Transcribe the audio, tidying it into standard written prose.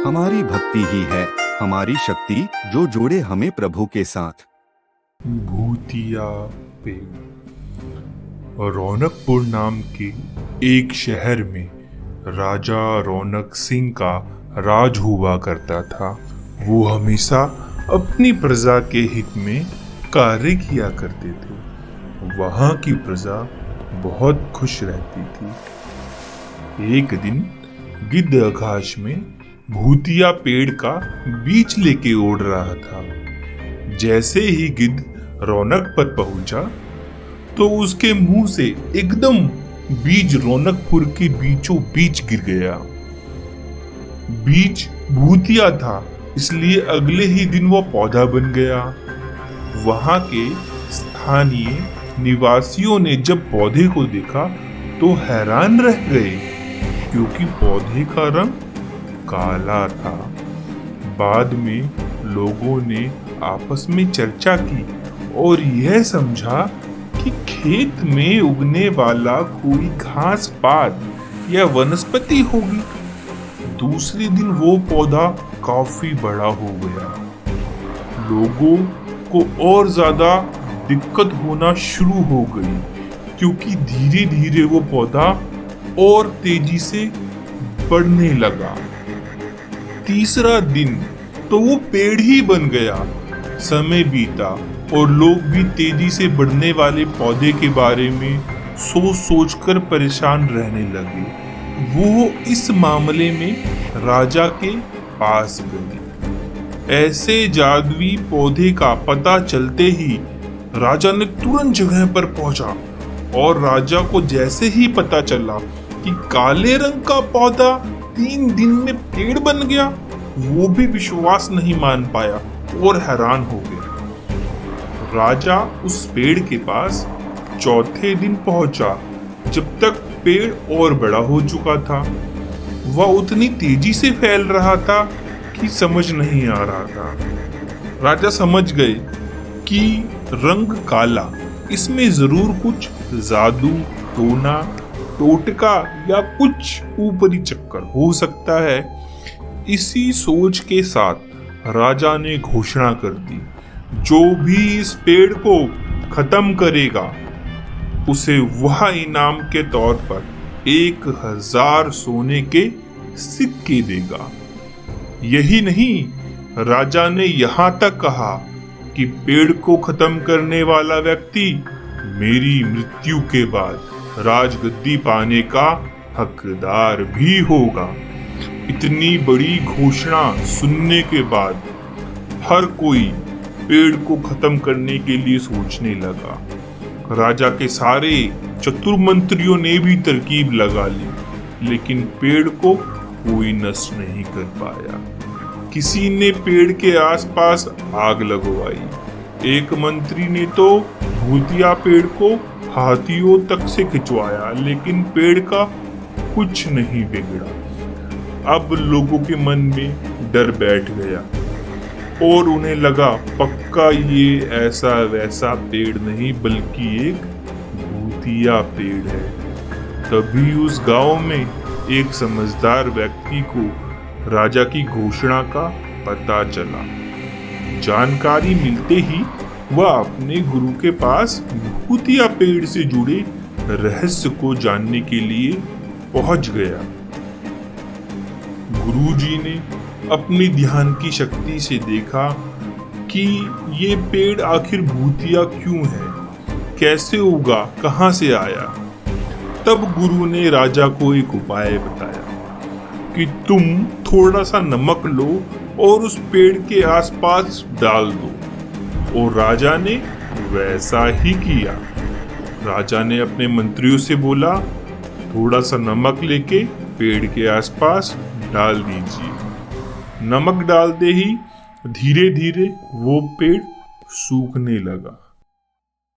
हमारी भक्ति ही है हमारी शक्ति जो जोड़े हमें प्रभु के साथ। भूतिया पेड़। रौनकपुर नाम के एक शहर में राजा रौनक सिंह का राज हुआ करता था। वो हमेशा अपनी प्रजा के हित में कार्य किया करते थे। वहाँ की प्रजा बहुत खुश रहती थी। एक दिन गिद्ध आकाश में भूतिया पेड़ का बीज लेके उड़ रहा था। जैसे ही गिद्ध रौनक पर पहुंचा तो उसके मुंह से एकदम बीज रौनकपुर के बीचों बीच गिर गया। बीज भूतिया था, इसलिए अगले ही दिन वो पौधा बन गया। वहां के स्थानीय निवासियों ने जब पौधे को देखा तो हैरान रह गए, क्योंकि पौधे का रंग काला था। बाद में लोगों ने आपस में चर्चा की और यह समझा कि खेत में उगने वाला कोई घास पात या वनस्पति होगी। दूसरे दिन वो पौधा काफी बड़ा हो गया। लोगों को और ज्यादा दिक्कत होना शुरू हो गई, क्योंकि धीरे धीरे वो पौधा और तेजी से बढ़ने लगा। तीसरा दिन तो वो पेड़ ही बन गया। समय बीता और लोग भी तेजी से बढ़ने वाले पौधे के बारे में सोच सोच कर परेशान रहने लगे। वो इस मामले में राजा के पास गए। ऐसे जादुई पौधे का पता चलते ही राजा ने तुरंत जगह पर पहुंचा, और राजा को जैसे ही पता चला कि काले रंग का पौधा 3 दिन में पेड़ बन गया, वो भी विश्वास नहीं मान पाया और हैरान हो गया। राजा उस पेड़ के पास चौथे दिन पहुंचा, जब तक पेड़ और बड़ा हो चुका था। वह उतनी तेजी से फैल रहा था कि समझ नहीं आ रहा था। राजा समझ गए कि रंग काला, इसमें जरूर कुछ जादू, टोना, टोटका या कुछ ऊपरी चक्कर हो सकता है। इसी सोच के साथ राजा ने घोषणा कर दी, जो भी इस पेड़ को खत्म करेगा उसे वह इनाम के तौर पर 1000 सोने के सिक्के देगा। यही नहीं, राजा ने यहाँ तक कहा कि पेड़ को खत्म करने वाला व्यक्ति मेरी मृत्यु के बाद राजगद्दी पाने का हकदार भी होगा। इतनी बड़ी घोषणा सुनने के बाद हर कोई पेड़ को खत्म करने के लिए सोचने लगा। राजा के सारे चतुर मंत्रियों ने भी तरकीब लगा ली, लेकिन पेड़ को कोई नष्ट नहीं कर पाया। किसी ने पेड़ के आसपास आग लगवाई। एक मंत्री ने तो भूतिया पेड़ को हाथियों तक से खिंचवाया, लेकिन पेड़ का कुछ नहीं बिगड़ा। अब लोगों के मन में डर बैठ गया और उन्हें लगा पक्का ये ऐसा वैसा पेड़ नहीं बल्कि एक भूतिया पेड़ है। तभी उस गांव में एक समझदार व्यक्ति को राजा की घोषणा का पता चला। जानकारी मिलते ही वह अपने गुरु के पास भूतिया पेड़ से जुड़े रहस्य को जानने के लिए पहुंच गया। गुरुजी ने अपनी ध्यान की शक्ति से देखा कि ये पेड़ आखिर भूतिया क्यों है, कैसे उगा, कहां से आया। तब गुरु ने राजा को एक उपाय बताया कि तुम थोड़ा सा नमक लो और उस पेड़ के आसपास डाल दो। और राजा ने वैसा ही किया। राजा ने अपने मंत्रियों से बोला, थोड़ा सा नमक लेके पेड़ के आसपास डाल दीजिए। नमक डालते ही धीरे धीरे वो पेड़ सूखने लगा।